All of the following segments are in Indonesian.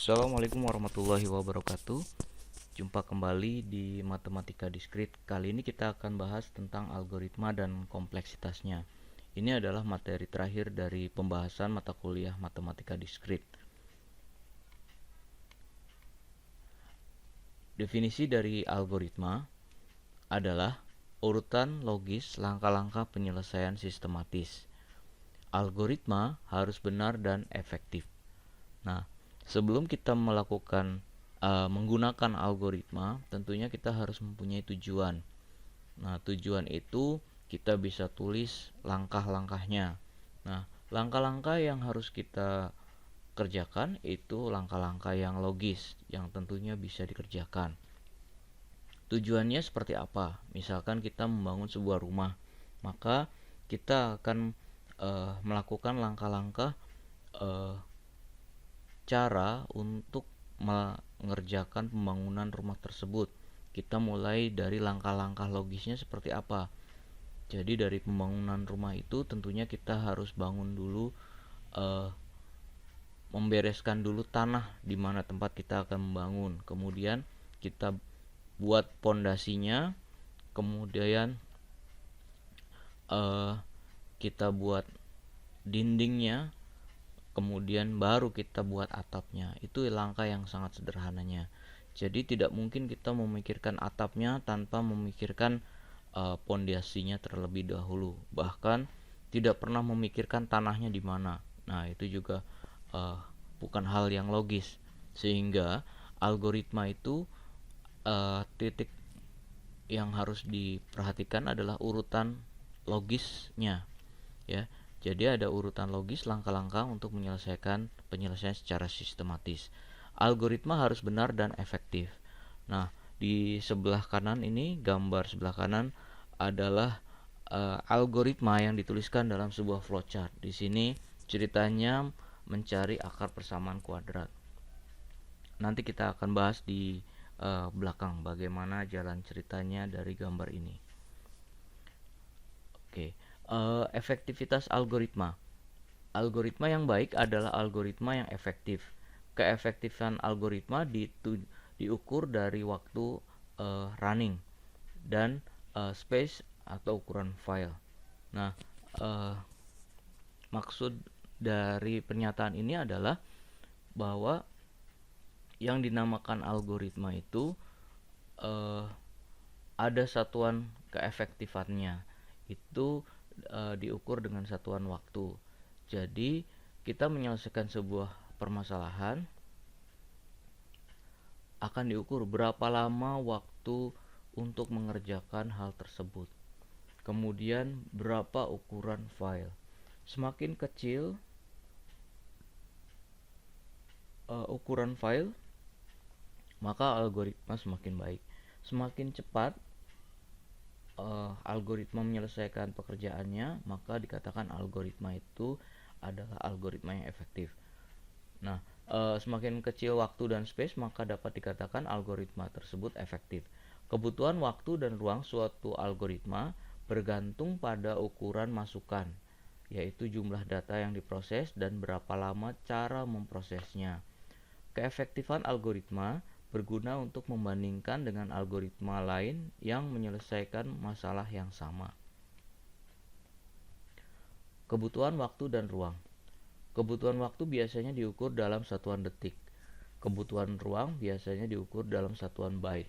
Assalamualaikum warahmatullahi wabarakatuh. Jumpa kembali di Matematika Diskrit. Kali ini kita akan bahas tentang algoritma dan kompleksitasnya. Ini adalah materi terakhir dari pembahasan mata kuliah Matematika Diskrit. Definisi dari algoritma adalah urutan logis langkah-langkah penyelesaian sistematis. Algoritma harus benar dan efektif. Nah, sebelum kita menggunakan algoritma, tentunya kita harus mempunyai tujuan. Nah, tujuan itu kita bisa tulis langkah-langkahnya. Nah, langkah-langkah yang harus kita kerjakan itu langkah-langkah yang logis, yang tentunya bisa dikerjakan. Tujuannya seperti apa? Misalkan kita membangun sebuah rumah, maka kita akan melakukan langkah-langkah cara untuk mengerjakan pembangunan rumah tersebut. Kita mulai dari langkah-langkah logisnya seperti apa. Jadi dari pembangunan rumah itu tentunya kita harus bangun dulu, membereskan dulu tanah di mana tempat kita akan membangun. Kemudian kita buat pondasinya, kemudian kita buat dindingnya, kemudian baru kita buat atapnya. Itu langkah yang sangat sederhananya. Jadi tidak mungkin kita memikirkan atapnya tanpa memikirkan pondasinya terlebih dahulu. Bahkan tidak pernah memikirkan tanahnya di mana. Nah, itu juga bukan hal yang logis. Sehingga algoritma itu titik yang harus diperhatikan adalah urutan logisnya, ya. Jadi ada urutan logis langkah-langkah untuk menyelesaikan penyelesaian secara sistematis. Algoritma harus benar dan efektif. Nah, di sebelah kanan ini, gambar sebelah kanan adalah algoritma yang dituliskan dalam sebuah flowchart. Di sini ceritanya mencari akar persamaan kuadrat. Nanti kita akan bahas di belakang bagaimana jalan ceritanya dari gambar ini. Oke. Efektivitas algoritma. Algoritma yang baik adalah algoritma yang efektif. Keefektifan algoritma diukur dari waktu running dan space atau ukuran file. Nah, maksud dari pernyataan ini adalah bahwa yang dinamakan algoritma itu ada satuan keefektifannya. Itu diukur dengan satuan waktu. Jadi kita menyelesaikan sebuah permasalahan akan diukur berapa lama waktu untuk mengerjakan hal tersebut. Kemudian berapa ukuran file. Semakin kecil ukuran file, maka algoritma semakin baik. Semakin cepat algoritma menyelesaikan pekerjaannya, maka dikatakan algoritma itu adalah algoritma yang efektif. Nah, semakin kecil waktu dan space, maka dapat dikatakan algoritma tersebut efektif. Kebutuhan waktu dan ruang suatu algoritma bergantung pada ukuran masukan, yaitu jumlah data yang diproses dan berapa lama cara memprosesnya. Keefektifan algoritma berguna untuk membandingkan dengan algoritma lain yang menyelesaikan masalah yang sama. Kebutuhan waktu dan ruang. Kebutuhan waktu biasanya diukur dalam satuan detik. Kebutuhan ruang biasanya diukur dalam satuan byte.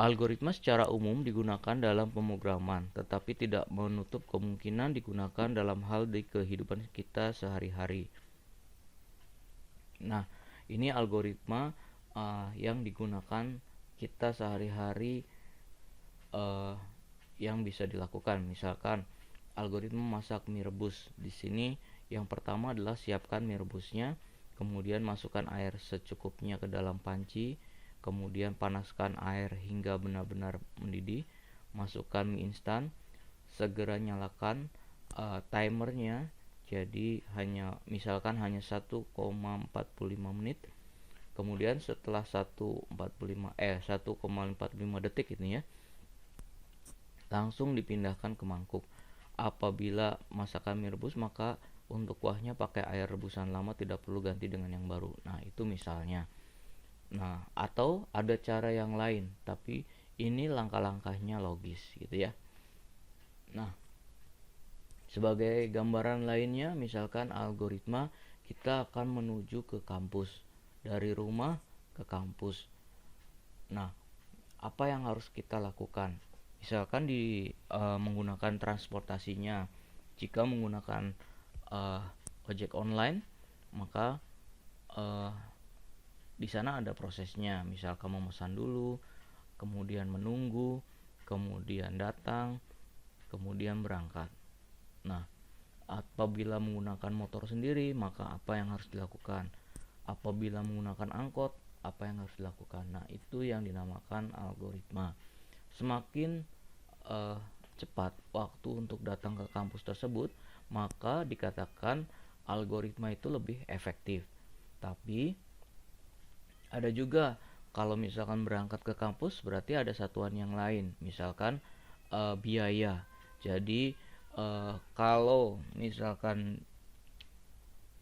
Algoritma secara umum digunakan dalam pemrograman, tetapi tidak menutup kemungkinan digunakan dalam hal di kehidupan kita sehari-hari. Nah, ini algoritma yang digunakan kita sehari-hari yang bisa dilakukan. Misalkan algoritma masak mie rebus. Di sini yang pertama adalah siapkan mie rebusnya, kemudian masukkan air secukupnya ke dalam panci, kemudian panaskan air hingga benar-benar mendidih, masukkan mie instan, segera nyalakan timernya. Jadi misalkan hanya 1,45 menit. Kemudian setelah 1,45 detik ini ya, langsung dipindahkan ke mangkuk. Apabila masakan mie rebus, maka untuk kuahnya pakai air rebusan lama, tidak perlu ganti dengan yang baru. Nah, itu misalnya. Nah, atau ada cara yang lain, tapi ini langkah-langkahnya logis gitu ya. Nah, sebagai gambaran lainnya, misalkan algoritma kita akan menuju ke kampus, dari rumah ke kampus. Nah, apa yang harus kita lakukan? Misalkan menggunakan transportasinya, jika menggunakan ojek online, maka di sana ada prosesnya. Misalkan memesan dulu, kemudian menunggu, kemudian datang, kemudian berangkat. Nah, apabila menggunakan motor sendiri, maka apa yang harus dilakukan? Apabila menggunakan angkot, apa yang harus dilakukan? Nah, itu yang dinamakan algoritma. Semakin cepat waktu untuk datang ke kampus tersebut, maka dikatakan algoritma itu lebih efektif. Tapi ada juga kalau misalkan berangkat ke kampus berarti ada satuan yang lain, misalkan biaya. Jadi kalau misalkan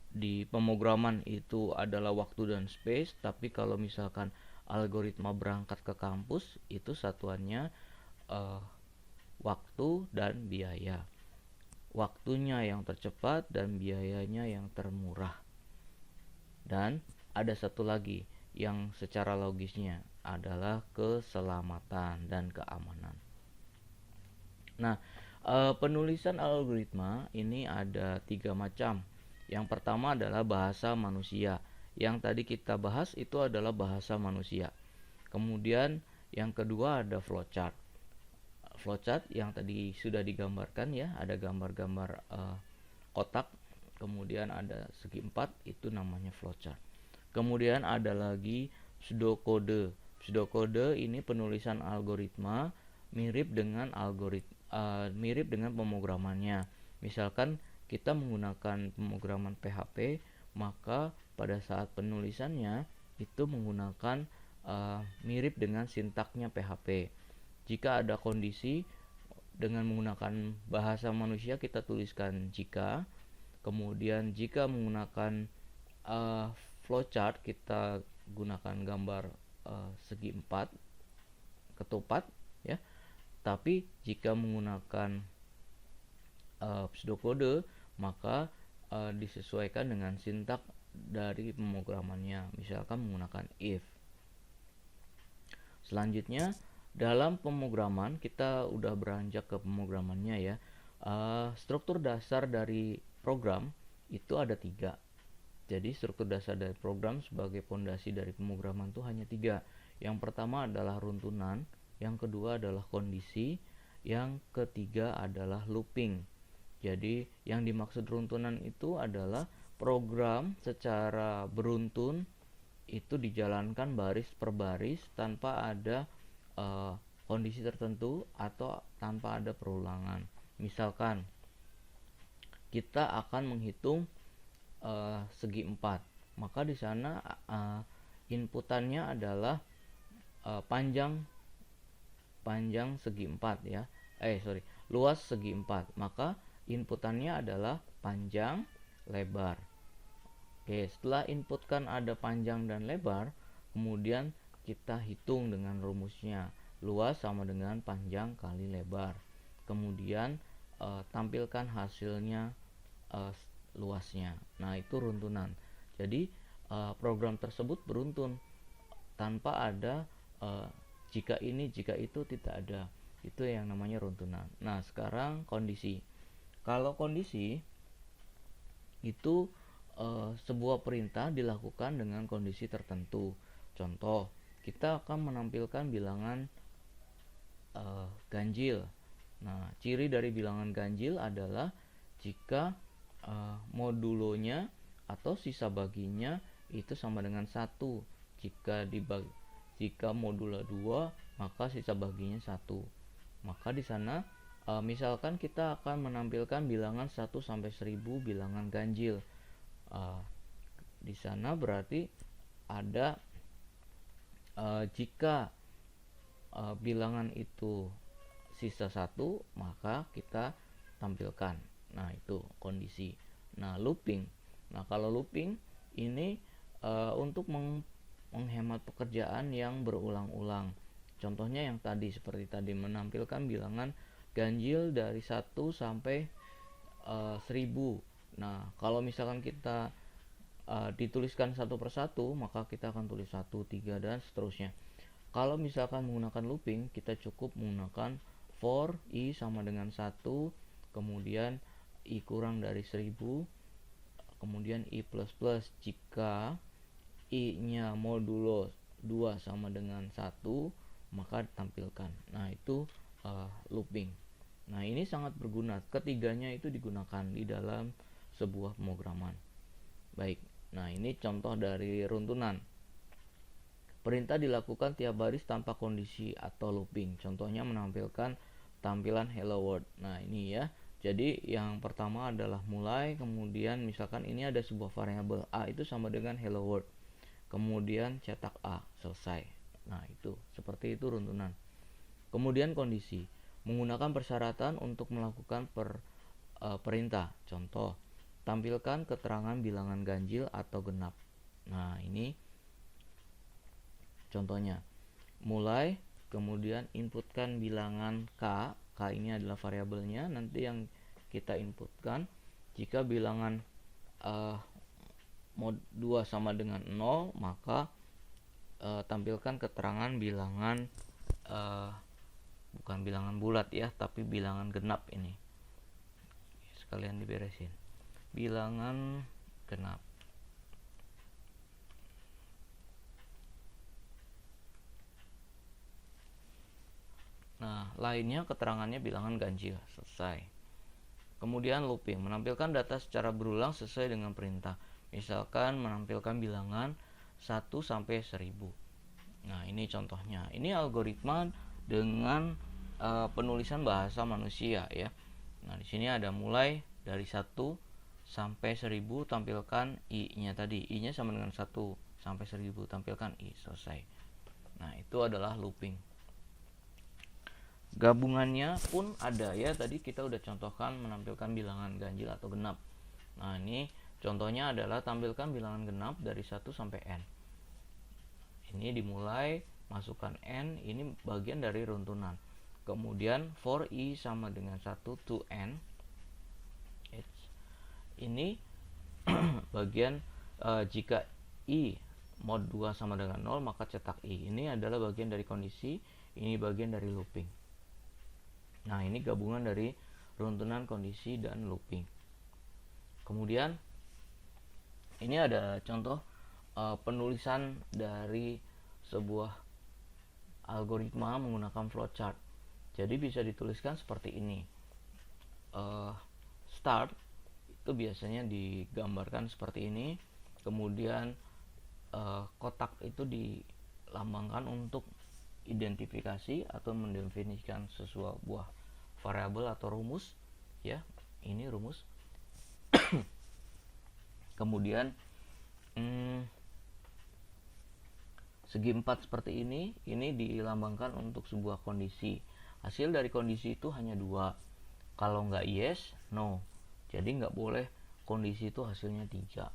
di pemrograman itu adalah waktu dan space, tapi kalau misalkan algoritma berangkat ke kampus itu satuannya waktu dan biaya. Waktunya yang tercepat dan biayanya yang termurah. Dan ada satu lagi yang secara logisnya adalah keselamatan dan keamanan. Nah, penulisan algoritma ini ada 3 macam. Yang pertama adalah bahasa manusia. Yang tadi kita bahas itu adalah bahasa manusia. Kemudian yang kedua ada flowchart. Flowchart yang tadi sudah digambarkan ya, ada gambar-gambar kotak, kemudian ada segi 4, itu namanya flowchart. Kemudian ada lagi pseudokode. Pseudokode ini penulisan algoritma mirip dengan pemrogramannya. Misalkan kita menggunakan pemrograman PHP, maka pada saat penulisannya itu menggunakan mirip dengan sintaknya PHP. Jika ada kondisi dengan menggunakan bahasa manusia, kita tuliskan jika. Kemudian jika menggunakan flowchart, kita gunakan gambar segi 4 ketupat ya. Tapi jika menggunakan pseudokode, maka disesuaikan dengan sintak dari pemrogramannya, misalkan menggunakan if. Selanjutnya dalam pemrograman, kita udah beranjak ke pemrogramannya ya. Struktur dasar dari program itu ada 3. Jadi struktur dasar dari program sebagai fondasi dari pemrograman itu hanya 3. Yang pertama adalah runtunan, yang kedua adalah kondisi, yang ketiga adalah looping. Jadi yang dimaksud runtunan itu adalah program secara beruntun itu dijalankan baris per baris tanpa ada kondisi tertentu atau tanpa ada perulangan. Misalkan kita akan menghitung segi 4, maka di sana inputannya adalah panjang segi 4 ya. Luas segi 4. Maka inputannya adalah panjang, lebar. Oke, setelah inputkan ada panjang dan lebar, kemudian kita hitung dengan rumusnya. Luas sama dengan panjang kali lebar. Kemudian tampilkan hasilnya luasnya. Nah, itu runtunan. Jadi program tersebut beruntun tanpa ada jika ini, jika itu, tidak ada. Itu yang namanya runtunan. Nah, sekarang kondisi. Kalau kondisi itu sebuah perintah dilakukan dengan kondisi tertentu. Contoh, kita akan menampilkan bilangan ganjil. Nah, ciri dari bilangan ganjil adalah jika modulonya atau sisa baginya itu sama dengan 1. Jika modulo 2, maka sisa baginya 1. Maka di sana misalkan kita akan menampilkan bilangan 1 sampai 1000 bilangan ganjil. Di sana berarti ada jika bilangan itu sisa 1, maka kita tampilkan. Nah, itu kondisi. Nah, looping. Nah, kalau looping ini untuk menghemat pekerjaan yang berulang-ulang. Contohnya yang tadi, seperti tadi, menampilkan bilangan ganjil dari 1 sampai 1000. Nah, kalau misalkan kita dituliskan satu persatu, maka kita akan tulis 1, 3, dan seterusnya. Kalau misalkan menggunakan looping, kita cukup menggunakan for i sama dengan 1, kemudian i kurang dari 1000, kemudian i plus plus jika i nya modulo 2 sama dengan 1, maka tampilkan. Nah, itu looping. Nah, ini sangat berguna. Ketiganya itu digunakan di dalam sebuah pemrograman. Baik. Nah, ini contoh dari runtunan. Perintah dilakukan tiap baris tanpa kondisi atau looping. Contohnya menampilkan tampilan hello world. Nah, ini ya. Jadi yang pertama adalah mulai, kemudian misalkan ini ada sebuah variabel a itu sama dengan hello world. Kemudian cetak a, selesai. Nah, itu seperti itu runtunan. Kemudian kondisi, menggunakan persyaratan untuk melakukan perintah. Contoh, tampilkan keterangan bilangan ganjil atau genap. Nah, ini contohnya. Mulai, kemudian inputkan bilangan k. K ini adalah variabelnya, nanti yang kita inputkan. Jika bilangan mod 2 sama dengan 0, maka tampilkan keterangan bilangan bukan bilangan bulat ya, tapi bilangan genap. Ini sekalian diberesin, bilangan genap. Nah, lainnya keterangannya bilangan ganjil, selesai. Kemudian looping, menampilkan data secara berulang sesuai dengan perintah. Misalkan menampilkan bilangan 1 sampai 1000. Nah, ini contohnya. Ini algoritma dengan penulisan bahasa manusia ya. Nah, di sini ada mulai dari 1 sampai 1000, tampilkan i-nya tadi. I-nya sama dengan 1 sampai 1000, tampilkan i, selesai. Nah, itu adalah looping. Gabungannya pun ada ya. Tadi kita udah contohkan menampilkan bilangan ganjil atau genap. Nah, ini contohnya adalah tampilkan bilangan genap dari 1 sampai n. Ini dimulai, masukkan n, ini bagian dari runtunan. Kemudian for i sama dengan 1 to n. Ini bagian jika i mod 2 sama dengan 0, maka cetak i. Ini adalah bagian dari kondisi, ini bagian dari looping. Nah, ini gabungan dari runtunan, kondisi, dan looping. Kemudian ini ada contoh penulisan dari sebuah algoritma menggunakan flowchart. Jadi bisa dituliskan seperti ini. Start itu biasanya digambarkan seperti ini. Kemudian kotak itu dilambangkan untuk identifikasi atau mendefinisikan sebuah variabel atau rumus ya. Ini rumus. Kemudian segi 4 seperti ini dilambangkan untuk sebuah kondisi. Hasil dari kondisi itu hanya 2. Kalau nggak yes, no. Jadi nggak boleh kondisi itu hasilnya 3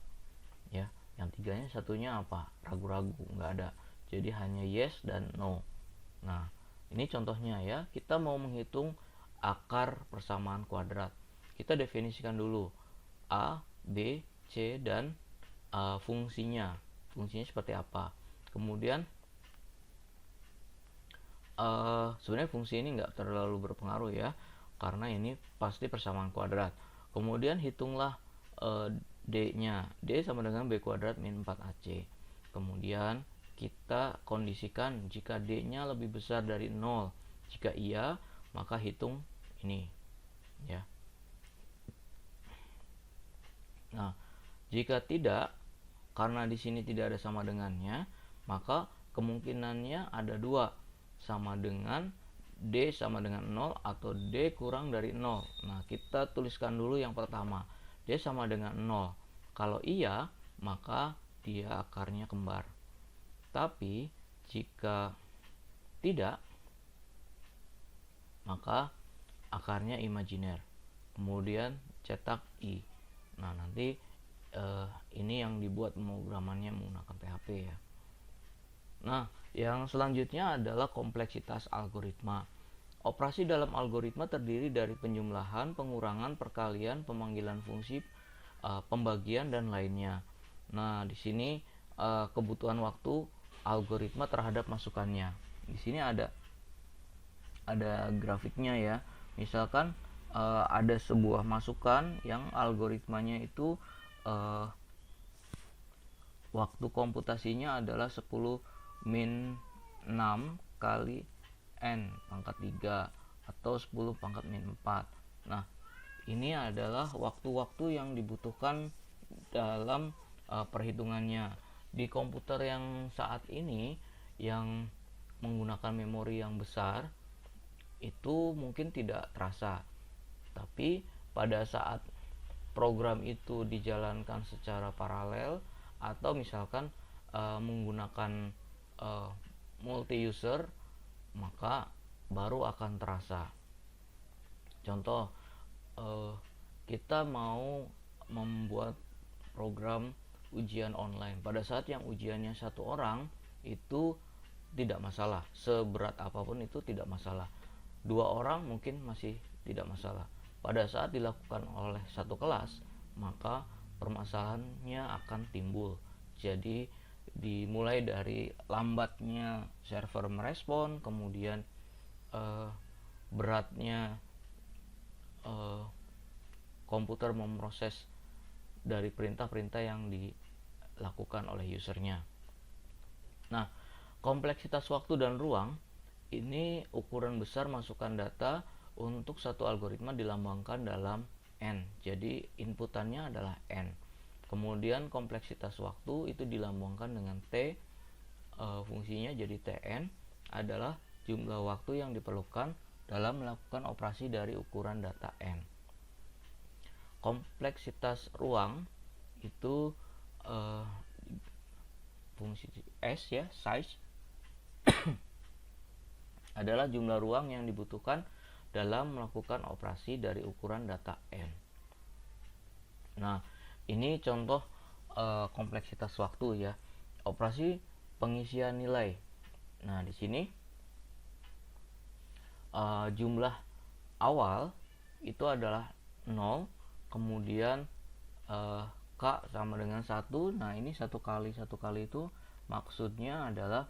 ya. Yang tiganya satunya apa? Ragu-ragu, nggak ada. Jadi hanya yes dan no. Nah, ini contohnya ya. Kita mau menghitung akar persamaan kuadrat. Kita definisikan dulu a, b, c, dan fungsinya seperti apa. Kemudian sebenarnya fungsi ini nggak terlalu berpengaruh ya, karena ini pasti persamaan kuadrat. Kemudian hitunglah d-nya. D sama dengan b kuadrat min 4ac. Kemudian kita kondisikan jika d-nya lebih besar dari 0. Jika iya, maka hitung ini ya. Nah, jika tidak, karena di sini tidak ada sama dengannya, maka kemungkinannya ada 2, sama dengan D sama dengan 0 atau D kurang dari 0. Nah, kita tuliskan dulu yang pertama, D sama dengan 0. Kalau iya, maka dia akarnya kembar. Tapi jika tidak, maka akarnya imajiner. Kemudian cetak I. Nah, nanti ini yang dibuat pemrogramannya menggunakan PHP ya. Nah, yang selanjutnya adalah kompleksitas algoritma. Operasi dalam algoritma terdiri dari penjumlahan, pengurangan, perkalian, pemanggilan fungsi, pembagian dan lainnya. Nah, di sini kebutuhan waktu algoritma terhadap masukannya. Di sini ada grafiknya ya. Misalkan ada sebuah masukan yang algoritmanya itu waktu komputasinya adalah 10 min 6 kali n pangkat 3 atau 10 pangkat min 4. Nah, ini adalah waktu-waktu yang dibutuhkan dalam perhitungannya. Di komputer yang saat ini yang menggunakan memori yang besar itu mungkin tidak terasa, tapi pada saat program itu dijalankan secara paralel atau misalkan menggunakan multi user, maka baru akan terasa. Contoh, kita mau membuat program ujian online. Pada saat yang ujiannya satu orang itu tidak masalah, seberat apapun itu tidak masalah. 2 orang mungkin masih tidak masalah. Pada saat dilakukan oleh satu kelas, maka permasalahannya akan timbul. Jadi dimulai dari lambatnya server merespon, kemudian beratnya komputer memproses dari perintah-perintah yang dilakukan oleh usernya. Nah, kompleksitas waktu dan ruang ini ukuran besar masukan data untuk satu algoritma dilambangkan dalam n. Jadi inputannya adalah n. Kemudian kompleksitas waktu itu dilambangkan dengan t, fungsinya jadi tn adalah jumlah waktu yang diperlukan dalam melakukan operasi dari ukuran data n. Kompleksitas ruang itu fungsi s ya, size adalah jumlah ruang yang dibutuhkan dalam melakukan operasi dari ukuran data n. Nah, ini contoh kompleksitas waktu ya. Operasi pengisian nilai. Nah, di sini jumlah awal itu adalah 0, kemudian K sama dengan 1. Nah, ini satu kali itu maksudnya adalah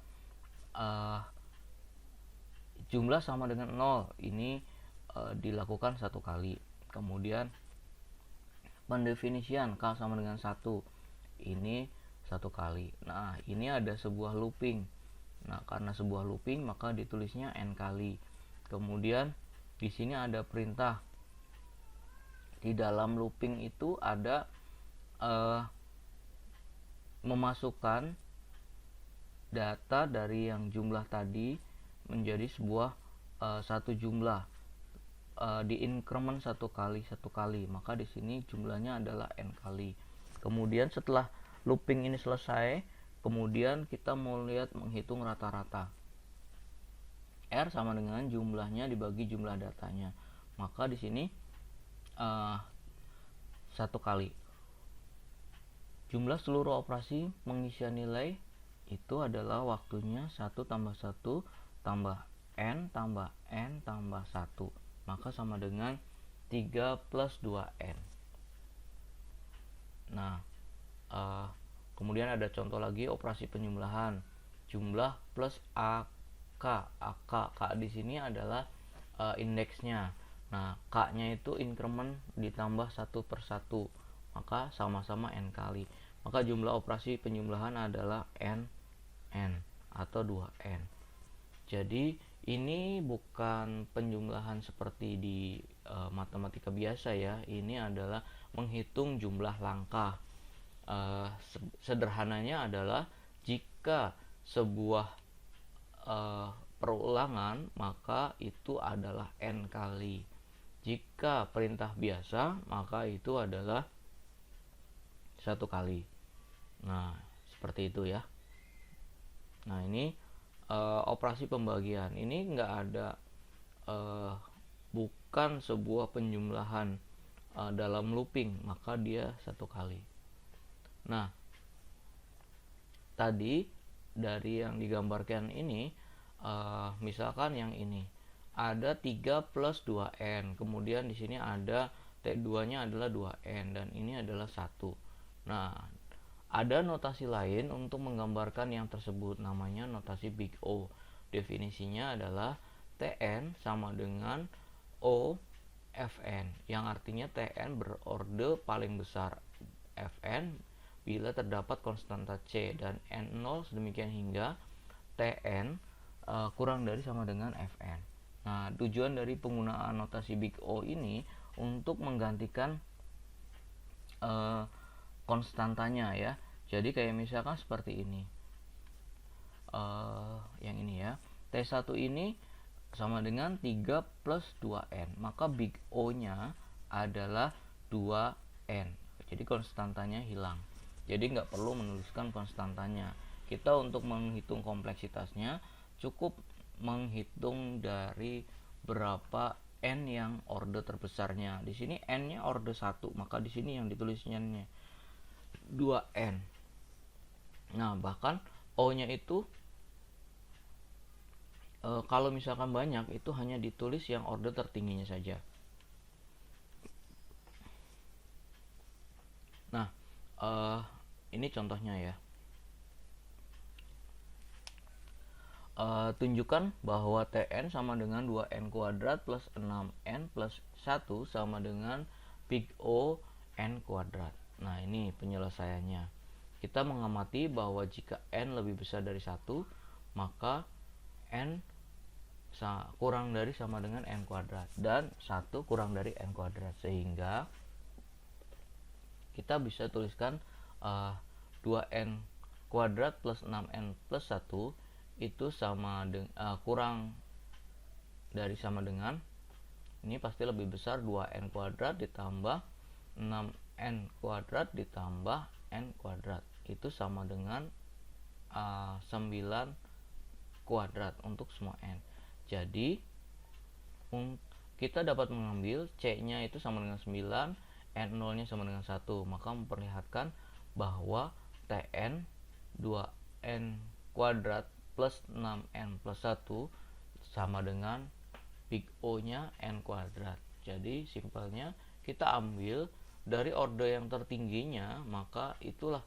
jumlah sama dengan 0. Ini dilakukan satu kali. Kemudian pendefinisian K sama dengan 1. Ini satu kali. Nah, ini ada sebuah looping. Nah, karena sebuah looping maka ditulisnya n kali. Kemudian di sini ada perintah. Di dalam looping itu ada memasukkan data dari yang jumlah tadi menjadi sebuah satu jumlah, di increment satu kali, maka di sini jumlahnya adalah n kali. Kemudian setelah looping ini selesai, kemudian kita mau lihat menghitung rata-rata. R sama dengan jumlahnya dibagi jumlah datanya, maka di sini satu kali. Jumlah seluruh operasi pengisian nilai itu adalah waktunya 1 tambah 1 tambah n tambah n tambah 1, maka sama dengan 3 plus 2n. Nah, kemudian ada contoh lagi operasi penjumlahan. Jumlah plus K di sini adalah indeksnya. Nah, K-nya itu increment ditambah 1 per 1, maka sama-sama n kali. Maka jumlah operasi penjumlahan adalah n atau 2n. Jadi ini bukan penjumlahan seperti di matematika biasa ya. Ini adalah menghitung jumlah langkah. Sederhananya adalah jika sebuah perulangan maka itu adalah n kali. Jika perintah biasa maka itu adalah 1 kali. Nah, seperti itu ya. Nah, ini operasi pembagian. Ini enggak ada bukan sebuah penjumlahan dalam looping, maka dia 1 kali. Nah, tadi dari yang digambarkan ini, misalkan yang ini ada 3 plus 2n, kemudian di sini ada T2 nya adalah 2n, dan ini adalah 1. Nah, ada notasi lain untuk menggambarkan yang tersebut, namanya notasi big O. Definisinya adalah Tn sama dengan O Fn, yang artinya Tn berorde paling besar Fn bila terdapat konstanta C, dan N0 sedemikian hingga Tn kurang dari sama dengan Fn. Nah, tujuan dari penggunaan notasi big O ini untuk menggantikan konstantanya ya. Jadi kayak misalkan seperti ini, yang ini ya, T1 ini sama dengan 3 plus 2n, maka big O nya adalah 2n. Jadi konstantanya hilang, jadi nggak perlu menuliskan konstantanya. Kita untuk menghitung kompleksitasnya cukup menghitung dari berapa n yang orde terbesarnya. Di sini n nya orde 1, maka di sini yang ditulisnya 2n. Nah, bahkan O nya itu kalau misalkan banyak, itu hanya ditulis yang orde tertingginya saja. Nah, ini contohnya ya. Tunjukkan bahwa Tn sama dengan 2n kuadrat plus 6n plus 1 sama dengan big O n kuadrat. Nah, ini penyelesaiannya. Kita mengamati bahwa jika n lebih besar dari 1, maka n kurang dari sama dengan n kuadrat, dan 1 kurang dari n kuadrat, sehingga kita bisa tuliskan 2n kuadrat plus 6n plus 1 itu sama dengan kurang dari sama dengan, ini pasti lebih besar, 2n kuadrat ditambah 6n kuadrat ditambah n kuadrat, itu sama dengan 9 kuadrat untuk semua n. Jadi kita dapat mengambil C nya itu sama dengan 9, N0 nya sama dengan 1, maka memperlihatkan bahwa Tn 2n kuadrat plus 6n plus 1 sama dengan big O nya n kuadrat. Jadi simpelnya kita ambil dari orde yang tertingginya, maka itulah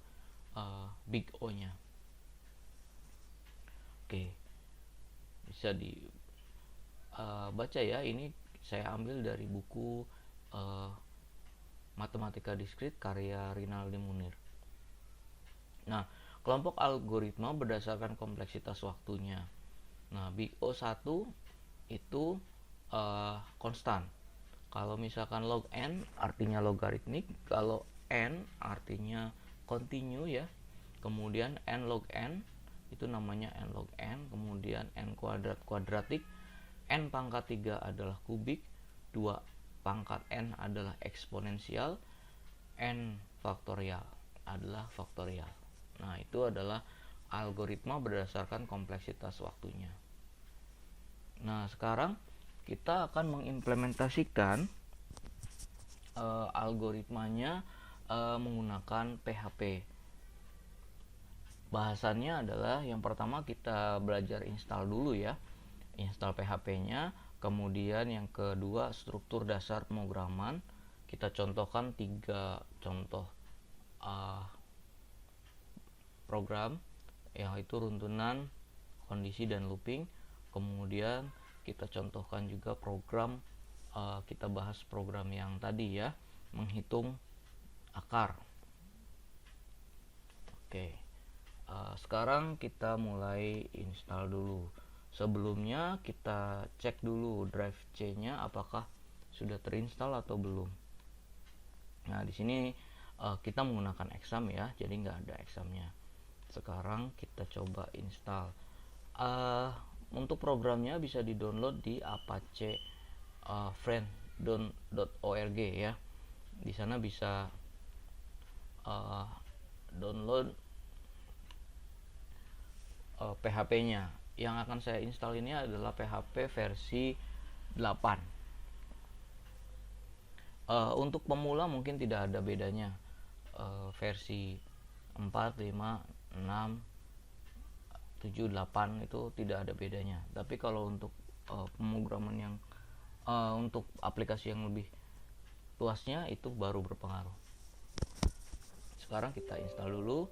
big O nya. Oke, bisa dibaca ya. Ini saya ambil dari buku Matematika Diskrit karya Rinaldi Munir. Nah, kelompok algoritma berdasarkan kompleksitas waktunya. Nah, big O1 itu konstan. Kalau misalkan log n artinya logaritmik, kalau n artinya kontinu ya. Kemudian n log n itu namanya n log n, kemudian n kuadrat kuadratik, n pangkat 3 adalah kubik, 2 pangkat n adalah eksponensial, n faktorial adalah faktorial. Nah, itu adalah algoritma berdasarkan kompleksitas waktunya. Nah, sekarang kita akan mengimplementasikan algoritmanya menggunakan PHP. Bahasannya adalah yang pertama kita belajar install dulu ya, install PHP-nya. Kemudian yang kedua struktur dasar pemrograman. Kita contohkan 3 contoh program, yaitu runtunan, kondisi, dan looping. Kemudian kita contohkan juga program, kita bahas program yang tadi ya, menghitung akar. Oke, sekarang kita mulai install dulu. Sebelumnya kita cek dulu drive C nya apakah sudah terinstall atau belum. Nah, di sini kita menggunakan exam ya, jadi nggak ada examnya. Sekarang kita coba install. Untuk programnya bisa di-download di apache friend.org ya. Di sana bisa download PHP-nya. Yang akan saya install ini adalah PHP versi 8. Untuk pemula mungkin tidak ada bedanya, versi 4, 5, 6, 7, 8 itu tidak ada bedanya. Tapi kalau untuk pemrograman yang untuk aplikasi yang lebih luasnya itu baru berpengaruh. Sekarang kita install dulu.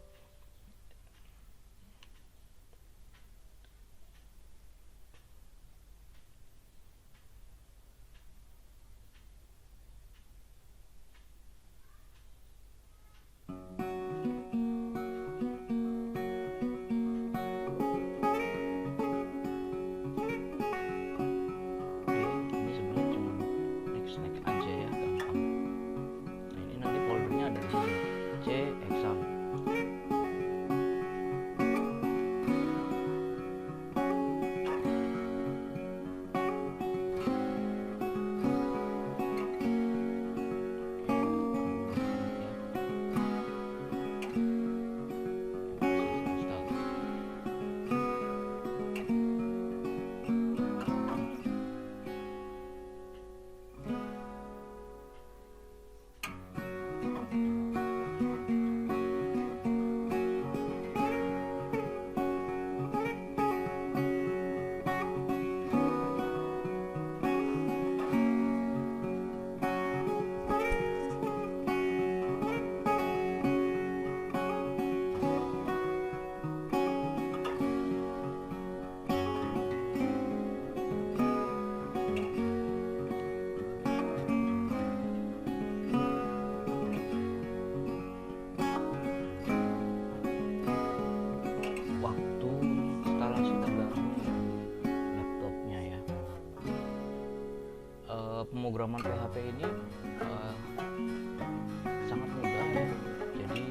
Pemrograman PHP ini sangat mudah ya. Jadi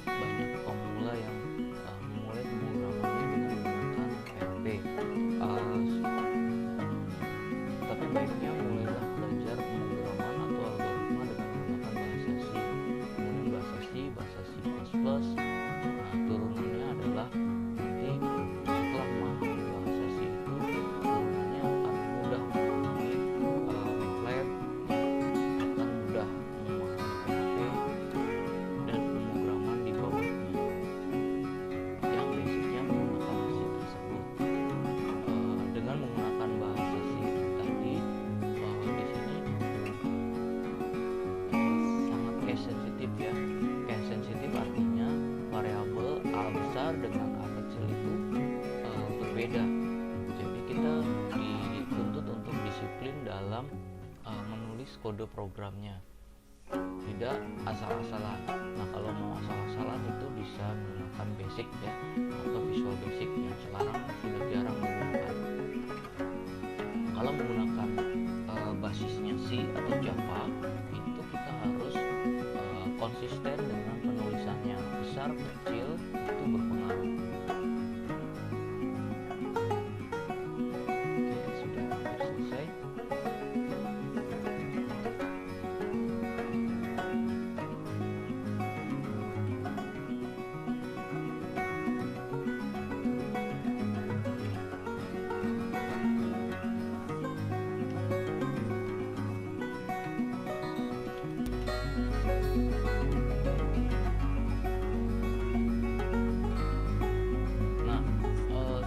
banyak pemula yang memulai pemrogramannya dengan menggunakan PHP. Tapi baiknya mulailah belajar pemrograman atau algoritma dengan menggunakan bahasa C. Kemudian bahasa C, bahasa C++. Nah, turunannya adalah nanti setelah memahami bahasa C itu turunannya akan mudah memahami MATLAB, akan mudah memahami PHP dan pemrograman di bawahnya yang basicnya menggunakan C tersebut. Dengan menggunakan bahasa C tadi, di sini sangat case sensitif ya. Case sensitif artinya variabel A besar dengan A kecil itu berbeda. Jadi kita dituntut untuk disiplin dalam menulis kode programnya, tidak asal-asalan. Nah, kalau mau asal-asalan itu bisa menggunakan basic ya, atau Visual Basic yang sekarang sudah jarang menggunakan. Kalau menggunakan basisnya C atau Java, itu kita harus konsisten dengan penulisannya. Besar kecil itu berpengaruh. Oke, sudah hampir selesai.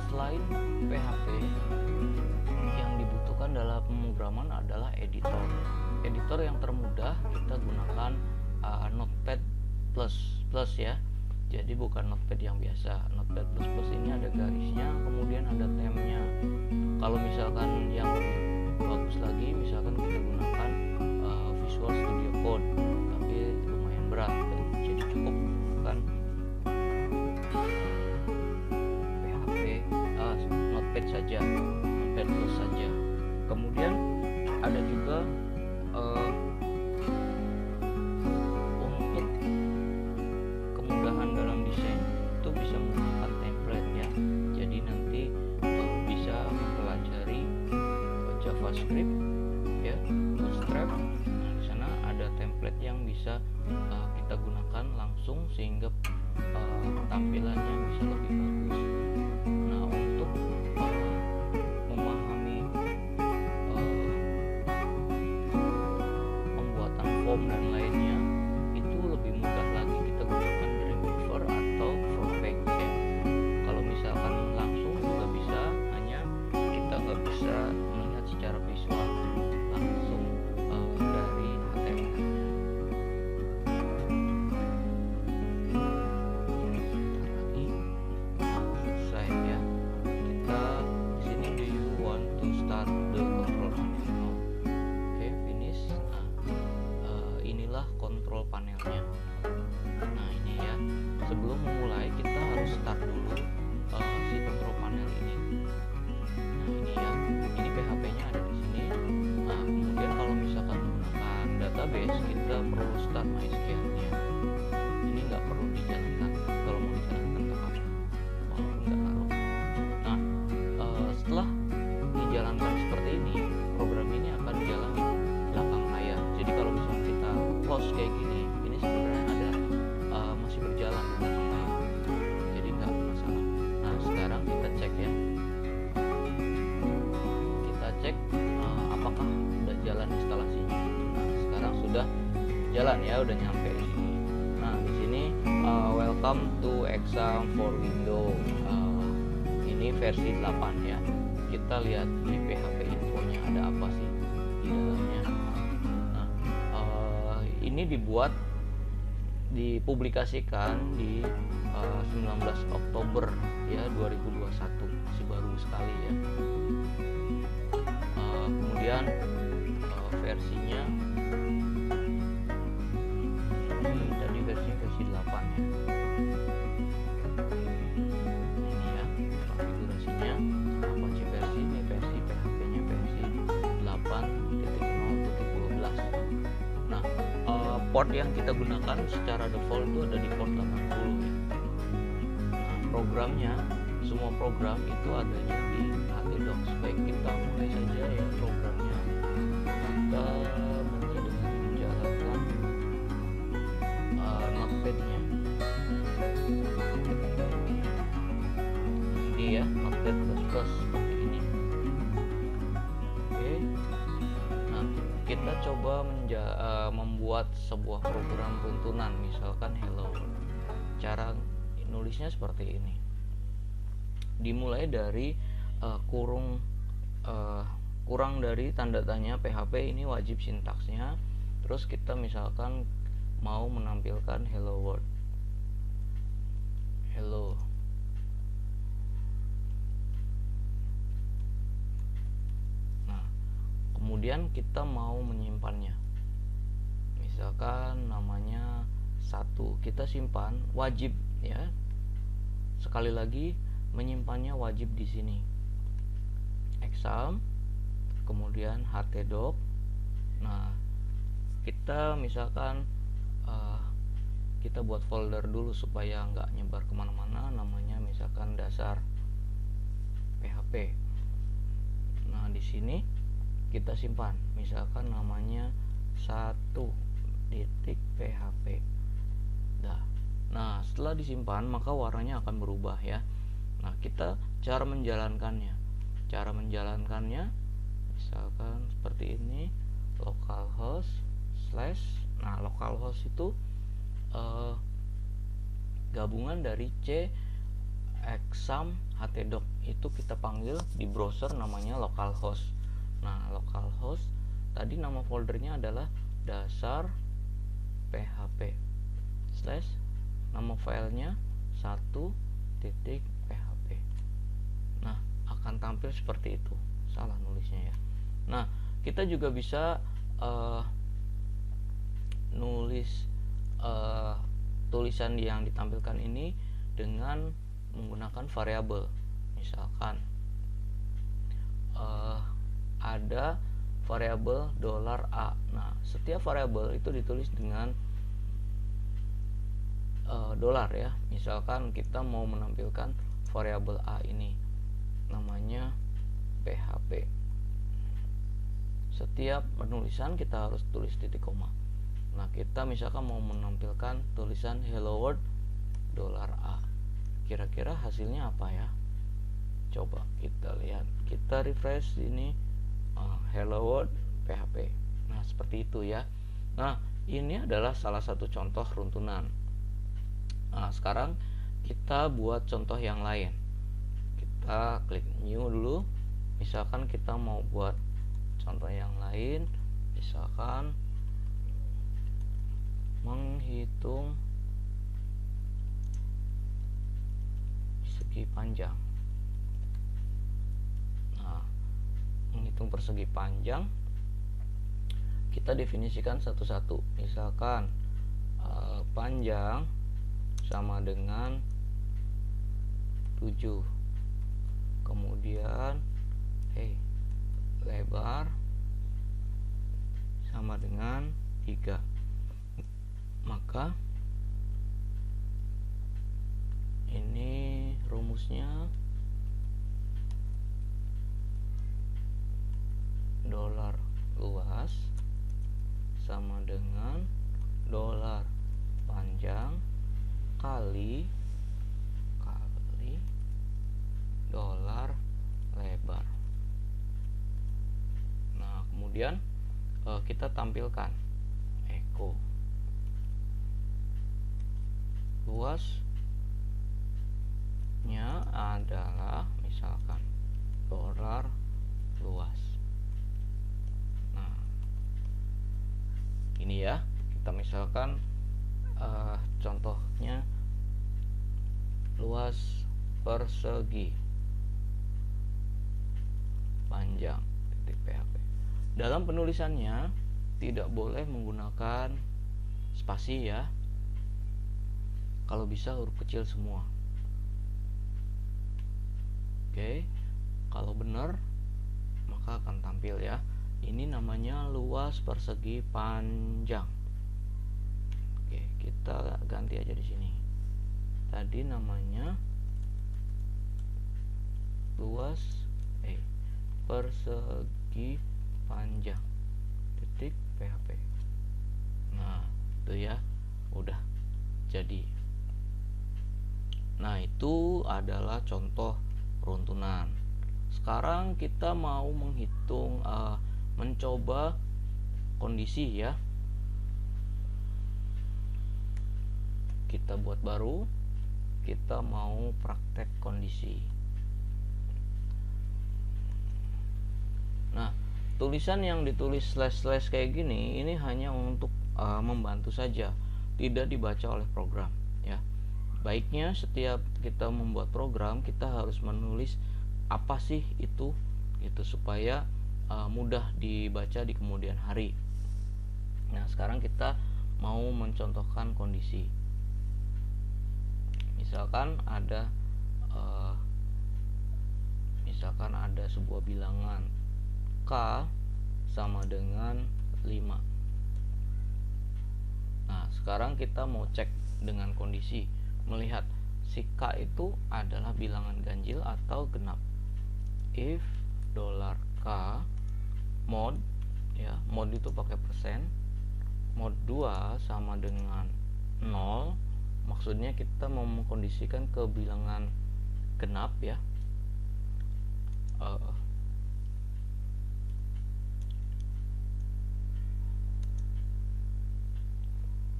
Selain PHP, yang dibutuhkan dalam pemrograman adalah editor. Editor yang termudah kita gunakan Notepad++ ya. Jadi bukan Notepad yang biasa. Notepad++ ini ada garisnya, kemudian ada temnya. Kalau misalkan yang lebih bagus lagi, misalkan kita gunakan Visual Studio Code, tapi lumayan berat, jadi cukup menggunakan Notepad saja, Notepad Plus saja. Kemudian ada juga untuk kemudahan dalam desain itu bisa menggunakan template ya. Jadi nanti bisa mempelajari JavaScript ya, Bootstrap. Nah, di sana ada template yang bisa kita gunakan langsung sehingga tampilannya bisa lebih bagus. Nah, untuk memahami jalan ya, udah nyampe di sini. Nah di sini welcome to exam for window, ini versi 8 ya. Kita lihat di PHP infonya ada apa sih di dalamnya. Nah ini dipublikasikan di 19 Oktober ya 2021, masih baru sekali ya. Kemudian versinya ini tadi versi 8 ya. Ini ya konfigurasinya, Apache versi, ini versi PHP-nya versi 8.0.12. Nah port yang kita gunakan secara default itu ada di port 80 ya. Nah programnya, semua program itu adanya di htdocs. Baik, kita mulai saja ya programnya. Kita mulai dengan menjalankan notepad-nya. Ini ya notepad plus seperti ini. Oke. Nah kita coba membuat sebuah program runtunan, misalkan hello world. Cara nulisnya seperti ini. Dimulai dari kurang dari tanda tanya PHP, ini wajib sintaksnya. Terus kita misalkan mau menampilkan hello world, hello. Nah kemudian kita mau menyimpannya, misalkan namanya 1, kita simpan, wajib ya. Sekali lagi, menyimpannya wajib di sini. Exam, kemudian htdoc. Nah, kita misalkan kita buat folder dulu supaya nggak nyebar kemana-mana. Namanya misalkan dasar PHP. Nah, di sini kita simpan, misalkan namanya 1.php. Nah, setelah disimpan maka warnanya akan berubah ya. Nah, kita cara menjalankannya misalkan seperti ini, localhost slash. Nah, localhost itu gabungan dari c exam htdoc, itu kita panggil di browser namanya localhost. Nah, localhost tadi nama foldernya adalah dasar php slash nama filenya 1.php. Nah, akan tampil seperti itu. Salah nulisnya ya. Nah, kita juga bisa nulis tulisan yang ditampilkan ini dengan menggunakan variabel. Misalkan ada variabel $a. Nah, setiap variabel itu ditulis dengan dolar ya. Misalkan kita mau menampilkan variabel a ini namanya php. Setiap penulisan kita harus tulis titik koma. Nah, kita misalkan mau menampilkan tulisan hello world $a. Kira-kira hasilnya apa ya? Coba kita lihat. Kita refresh ini hello world php. Nah, seperti itu ya. Nah, ini adalah salah satu contoh runtunan. Nah, sekarang kita buat contoh yang lain. Kita klik new dulu. Misalkan kita mau buat contoh yang lain, misalkan menghitung persegi panjang. Nah, menghitung persegi panjang kita definisikan satu-satu. Misalkan panjang sama dengan 7, kemudian lebar sama dengan 3. Maka ini rumusnya dolar luas sama dengan dolar panjang kali dolar lebar. Nah, kemudian kita tampilkan echo luasnya adalah misalkan dolar luas. Nah, ini ya, kita misalkan contohnya luas persegi panjang titik PHP. Dalam penulisannya tidak boleh menggunakan spasi ya, kalau bisa huruf kecil semua. Oke, kalau benar maka akan tampil ya. Ini namanya luas persegi panjang. Oke, kita ganti aja di sini. Tadi namanya luas persegi panjang titik PHP. Nah, itu ya, udah jadi. Nah, itu adalah contoh runtunan. Sekarang kita mau menghitung, mencoba kondisi ya. Kita buat baru, kita mau praktek kondisi. Nah, tulisan yang ditulis slash kayak gini ini hanya untuk membantu saja, tidak dibaca oleh program ya. Baiknya setiap kita membuat program kita harus menulis apa sih itu supaya mudah dibaca di kemudian hari. Nah, sekarang kita mau mencontohkan kondisi. Misalkan ada sebuah bilangan K sama dengan 5. Nah, sekarang kita mau cek dengan kondisi, melihat si K itu adalah bilangan ganjil atau genap. If $K mod ya, mod itu pakai persen, mod 2 sama dengan 0, maksudnya kita mau mengkondisikan ke bilangan genap ya.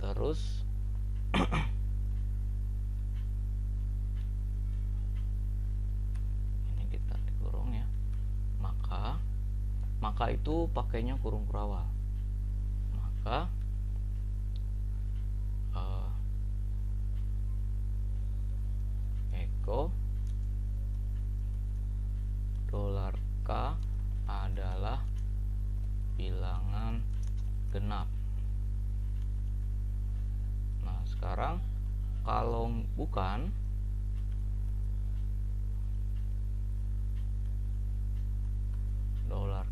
Terus ini kita dikurung ya, maka itu pakainya kurung kurawal. Maka echo $K adalah bilangan genap. Nah, sekarang kalau bukan,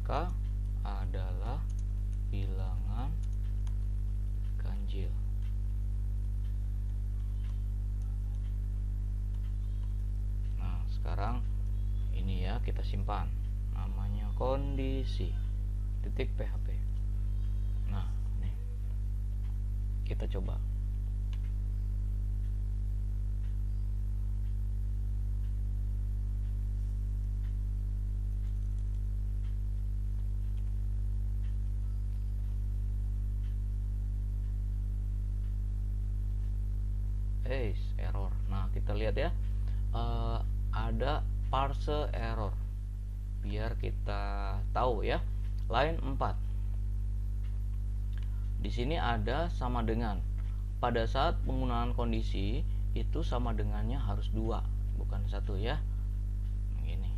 $K adalah bilangan ganjil. Nah, sekarang ini ya, kita simpan, namanya kondisi titik PHP. Nah, nih kita coba. Error. Nah, kita lihat ya, ada parse error. Biar kita tahu ya. Line 4. Di sini ada sama dengan. Pada saat penggunaan kondisi itu sama dengannya harus 2, bukan 1 ya. Ini.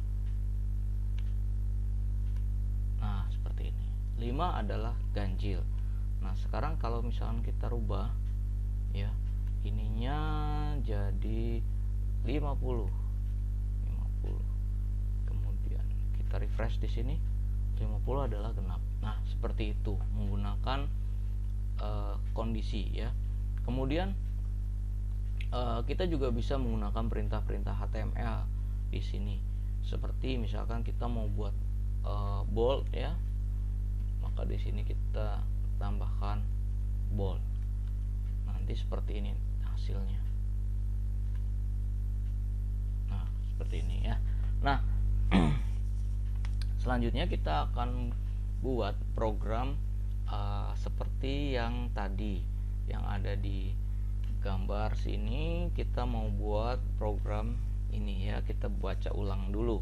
Nah, seperti ini. 5 adalah ganjil. Nah, sekarang kalau misalkan kita rubah ya, ininya jadi 50. Kemudian kita refresh di sini, 50 adalah genap. Nah, seperti itu menggunakan kondisi ya. Kemudian kita juga bisa menggunakan perintah-perintah HTML di sini. Seperti misalkan kita mau buat bold ya, maka di sini kita tambahkan bold. Nanti seperti ini hasilnya. Nah, seperti ini ya. Nah, selanjutnya kita akan buat program seperti yang tadi yang ada di gambar sini kita mau buat program ini ya, kita baca ulang dulu.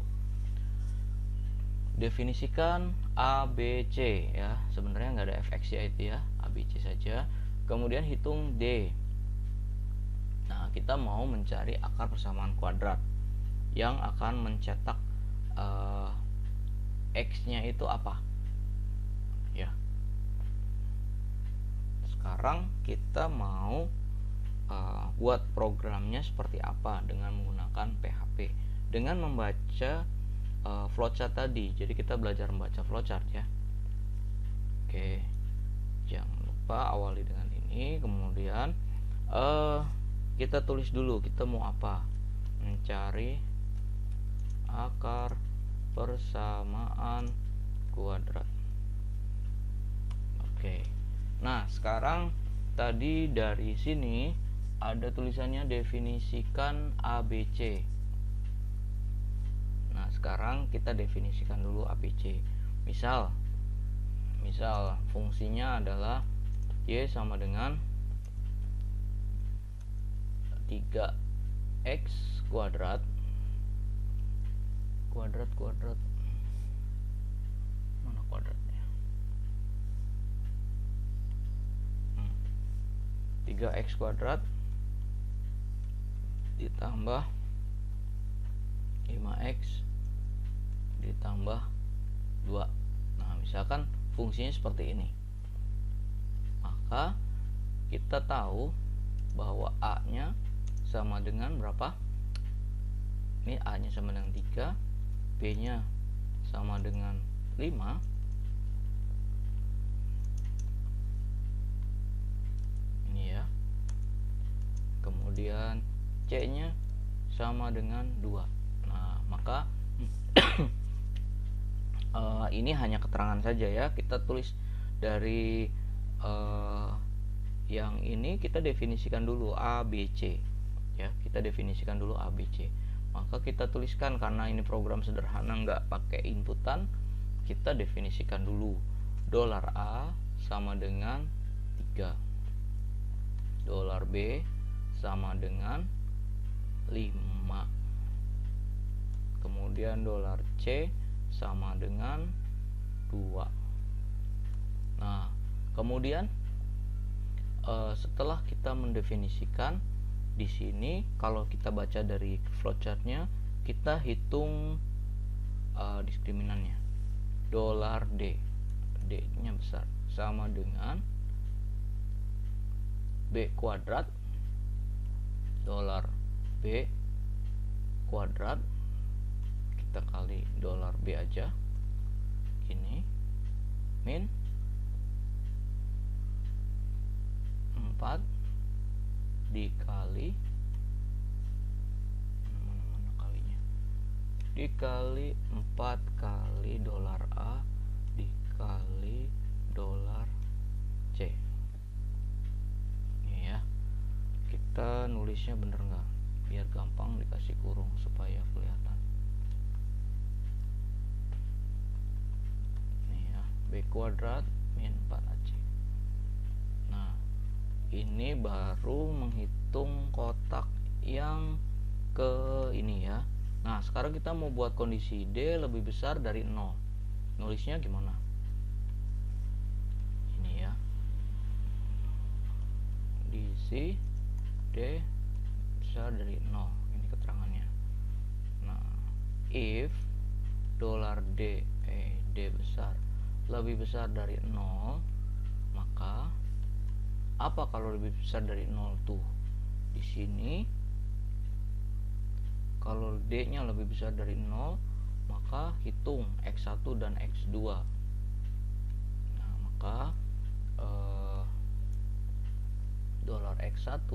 Definisikan ABC ya, sebenarnya nggak ada fx ya, itu ya ABC saja. Kemudian hitung D. Nah, kita mau mencari akar persamaan kuadrat yang akan mencetak x-nya itu apa ya. Sekarang kita mau buat programnya seperti apa dengan menggunakan PHP, dengan membaca flowchart tadi. Jadi kita belajar membaca flowchart ya. Oke, jangan lupa awali dengan ini. Kemudian kita tulis dulu kita mau apa, mencari akar persamaan kuadrat. Oke, nah sekarang tadi dari sini ada tulisannya definisikan ABC. Nah, sekarang kita definisikan dulu ABC. Misal fungsinya adalah Y sama dengan 3x kuadrat mana kuadratnya, 3x kuadrat ditambah 5x ditambah 2. Nah, misalkan fungsinya seperti ini, maka kita tahu bahwa A nya sama dengan berapa? Ini A nya sama dengan 3, B nya sama dengan 5, ini ya. Kemudian C nya sama dengan 2. Nah, maka ini hanya keterangan saja ya. Kita tulis dari yang ini, kita definisikan dulu ABC ya. Kita definisikan dulu ABC. Maka kita tuliskan, karena ini program sederhana nggak pakai inputan, kita definisikan dulu $A sama dengan 3, $B sama dengan 5, kemudian $C sama dengan 2. Nah, kemudian setelah kita mendefinisikan di sini, kalau kita baca dari flowchartnya, kita hitung diskriminannya. $D, D nya besar, sama dengan B kuadrat, $B kuadrat, kita kali $B aja, gini, min 4 dikali mana kalinya, dikali 4 kali $A dikali $C. Ini ya, kita nulisnya bener nggak, biar gampang dikasih kurung supaya kelihatan. Ini ya, B kuadrat min 4AC. Nah, ini baru menghitung kotak yang ke ini ya. Nah, sekarang kita mau buat kondisi D lebih besar dari 0. Nulisnya gimana? Ini ya, kondisi D besar dari 0. Ini keterangannya. Nah, if $D besar lebih besar dari 0, maka apa kalau lebih besar dari 0 tuh? Di sini kalau D-nya lebih besar dari 0, maka hitung X1 dan X2. Nah, maka $X1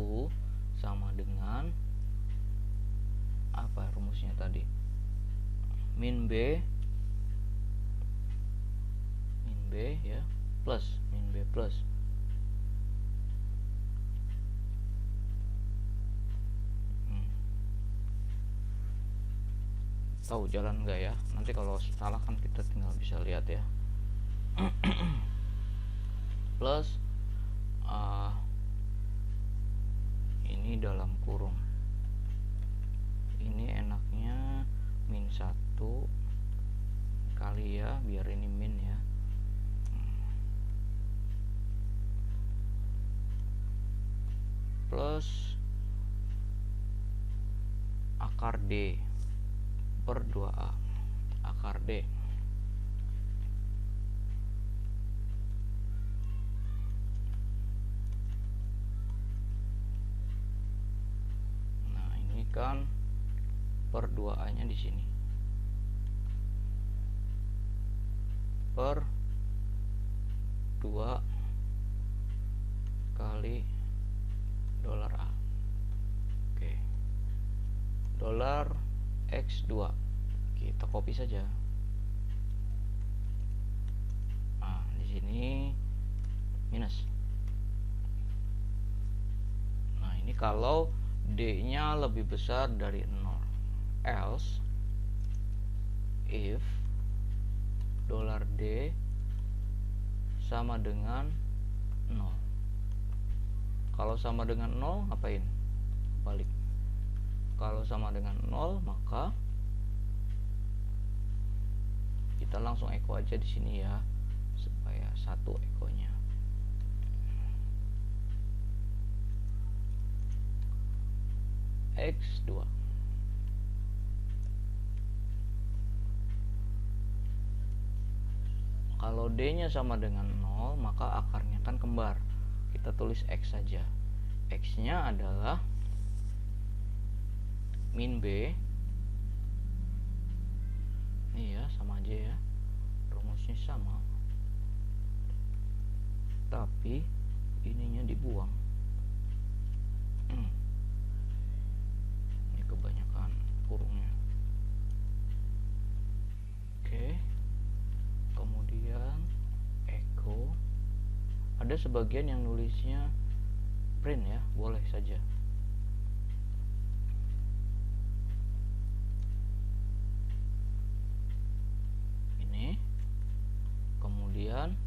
sama dengan apa rumusnya tadi? Min B ya, plus min B plus tahu jalan enggak ya? Nanti kalau salah kan kita tinggal bisa lihat ya. ini dalam kurung. Ini enaknya min 1 kali ya, biar ini min ya. Plus akar D per 2A. Akar D. Nah, ini kan per 2A nya di sini. Per 2 kali dolar A. Oke. Dolar X2. Kita copy saja. Nah, di sini minus. Nah, ini kalau D-nya lebih besar dari 0. Else if dolar D sama dengan 0. Kalau sama dengan 0 ngapain? Balik. Kalau sama dengan 0 maka kita langsung echo aja di sini ya, supaya satu ekonya. X2. Kalau D-nya sama dengan 0, maka akarnya kan kembar. Kita tulis X saja. X-nya adalah min B. Ini ya, sama aja ya. Rumusnya sama. Tapi ininya dibuang. Ini kebanyakan kurungnya. Oke. Kemudian echo. Ada sebagian yang nulisnya print ya, boleh saja. Ini. Kemudian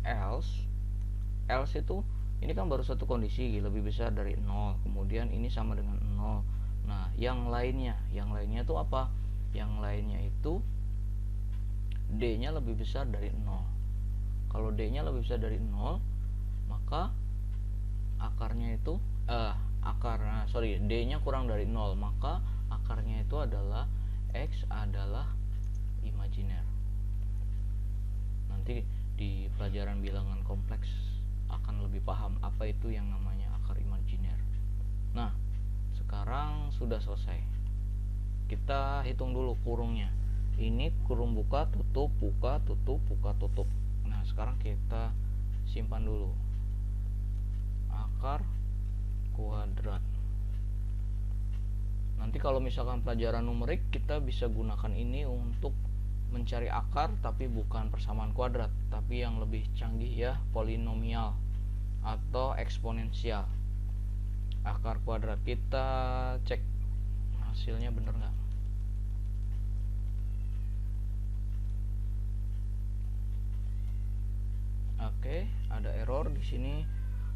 else itu ini kan baru satu kondisi lebih besar dari 0, kemudian ini sama dengan 0. Nah, yang lainnya itu apa? Yang lainnya itu D-nya lebih besar dari 0. Kalau D-nya lebih besar dari 0, maka akarnya itu D-nya kurang dari 0, maka akarnya itu adalah X adalah imajiner. Nanti di pelajaran bilangan kompleks akan lebih paham apa itu yang namanya akar imajiner. Nah, sekarang sudah selesai. Kita hitung dulu kurungnya. Ini kurung buka, tutup, buka, tutup, buka, tutup. Nah, sekarang kita simpan dulu. Akar kuadrat. Nanti kalau misalkan pelajaran numerik, kita bisa gunakan ini untuk mencari akar, tapi bukan persamaan kuadrat, tapi yang lebih canggih ya, polinomial atau eksponensial. Akar kuadrat, kita cek hasilnya bener nggak. Oke, ada error di sini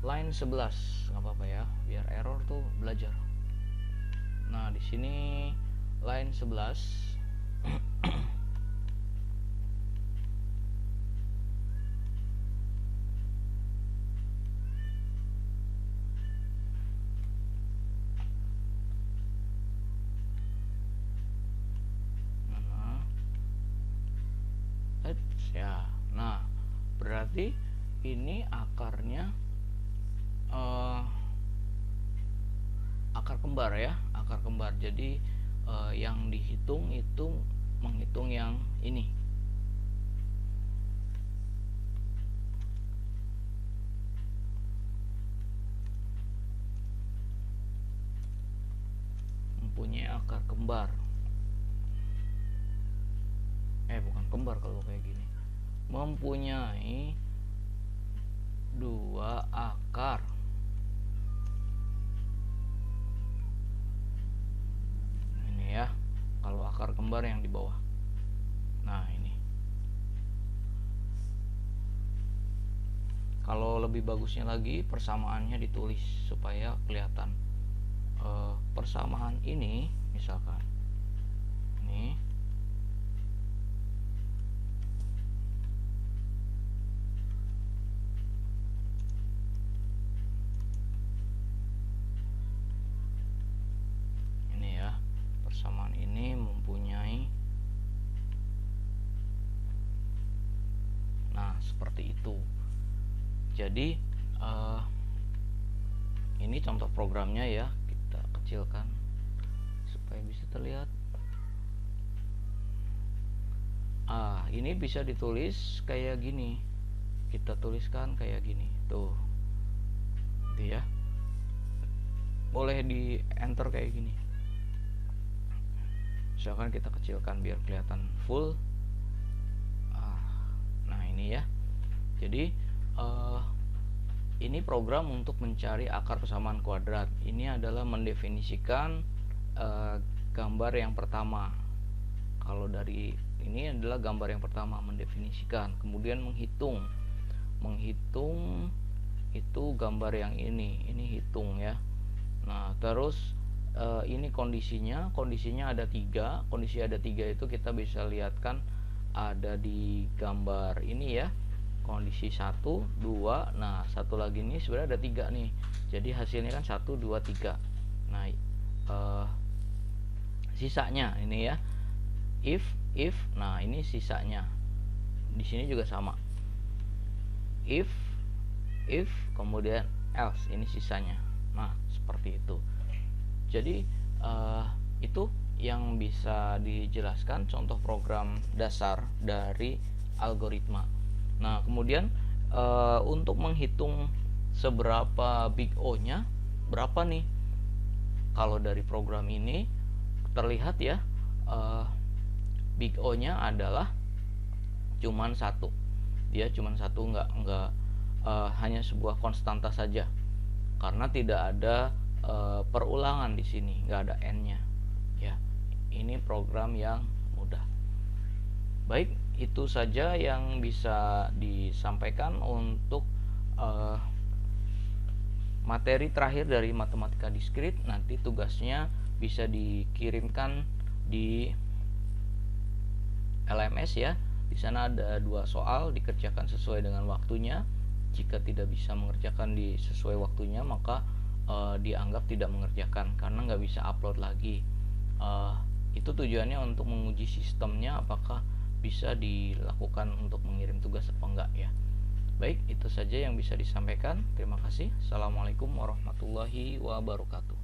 line 11, nggak apa-apa ya, biar error tuh belajar. Nah, di sini line 11. Ya, nah berarti ini akarnya akar kembar ya, akar kembar. Jadi yang dihitung itu menghitung yang ini. Mempunyai akar kembar. Bukan kembar kalau kayak gini. Mempunyai dua akar. Ini ya, kalau akar kembar yang di bawah. Nah, ini. Kalau lebih bagusnya lagi persamaannya ditulis supaya kelihatan. Persamaan ini misalkan ini ya, persamaan ini mempunyai, nah seperti itu. Jadi ini contoh programnya ya, kita kecilkan supaya bisa terlihat. Ini bisa ditulis kayak gini, kita tuliskan kayak gini tuh, gitu ya. Boleh di enter kayak gini, misalkan kita kecilkan biar kelihatan full. Nah ini ya, jadi ini program untuk mencari akar persamaan kuadrat. Ini adalah mendefinisikan gambar yang pertama. Kalau dari ini adalah gambar yang pertama, mendefinisikan, kemudian menghitung itu gambar yang ini hitung ya. Nah terus ini kondisinya ada 3. Kondisi ada 3 itu kita bisa lihatkan ada di gambar ini ya, kondisi 1, 2, nah satu lagi ini sebenarnya ada 3 nih, jadi hasilnya kan 1, 2, 3. Nah sisanya ini ya, if, nah ini sisanya di sini juga sama, if kemudian else, ini sisanya. Nah seperti itu. Jadi itu yang bisa dijelaskan contoh program dasar dari algoritma. Nah kemudian untuk menghitung seberapa big O nya berapa nih, kalau dari program ini terlihat ya, big O nya adalah cuman 1. Dia cuman 1, enggak hanya sebuah konstanta saja, karena tidak ada perulangan di sini, nggak ada n-nya ya. Ini program yang mudah. Baik, itu saja yang bisa disampaikan untuk materi terakhir dari matematika diskrit. Nanti tugasnya bisa dikirimkan di LMS ya. Di sana ada 2 soal, dikerjakan sesuai dengan waktunya. Jika tidak bisa mengerjakan di sesuai waktunya, maka dianggap tidak mengerjakan karena nggak bisa upload lagi. Itu tujuannya untuk menguji sistemnya apakah bisa dilakukan untuk mengirim tugas apa enggak ya. Baik, itu saja yang bisa disampaikan. Terima kasih. Assalamualaikum warahmatullahi wabarakatuh.